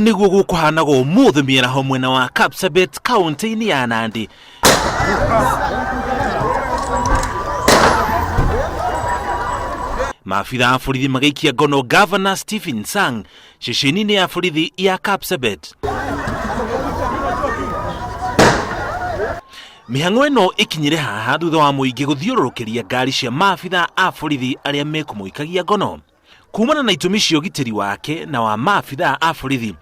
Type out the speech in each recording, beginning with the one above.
niguo gukuhanaga umuthi mieraho mwena wa Kapsabet kaunti-ini ya Nandi. Maabithaa a borithi magaikia ngono Ngabana Stephen Sang ceceni-ini ya borithi ya Kapsabet. Mihang'o ĩno ikinyire haha thutha wa muingi guthiũrũrũkĩria ngari cia maabithaa a borithi aria mekumuikagia ngono. Kumana na itumi cia ũgitĩri wake na wa maabithaa a borithi,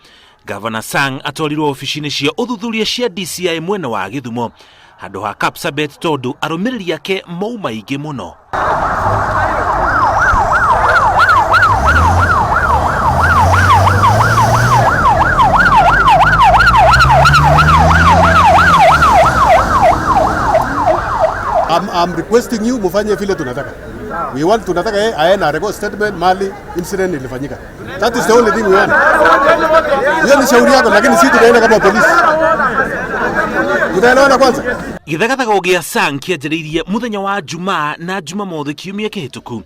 Ngabana Sang atwarirwo ofici-inĩ cia uthuthuria cia DCI mwena wa Githumo handũ ha Kapsabet tondu arũmĩrĩri ake mauma ingĩ mũno. I'm requesting you mufanye vile tunataka. We want tunataka aena record statement mali incident ilifanyika. That is the only thing we want. Hiyo ni shauri yako lakini sisi tunaenda kama polisi. Utaelewana kwanza. Githagathago gia Sang kianjĩrĩirie muthenya wa Jumaa na Jumamothi kiumia kĩhĩtũku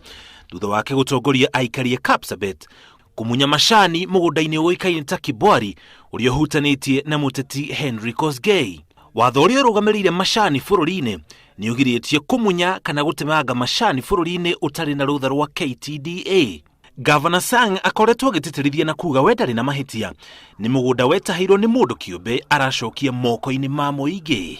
thutha wake gutongoria aikari a Kapsabet kumunya macani mugunda-ini uikaine ta Kibwari uria ũhutanĩtie na muteti Henry Kosgei. Watho ũrĩa ũrũgamĩrĩire macani bũrũri-inĩ nĩ ũgirĩtie kumunya kana gutemanga macani bũrũri-inĩ ũtarĩ na rũtha rwa KTDA. Ngabana Sang akoretwo agĩtĩtĩrithia na kuga we ndarĩ na mahĩtia nĩ mũgũnda wetahiirwo nĩ mundu kiumbe aracokia moko-inĩ ma muingi.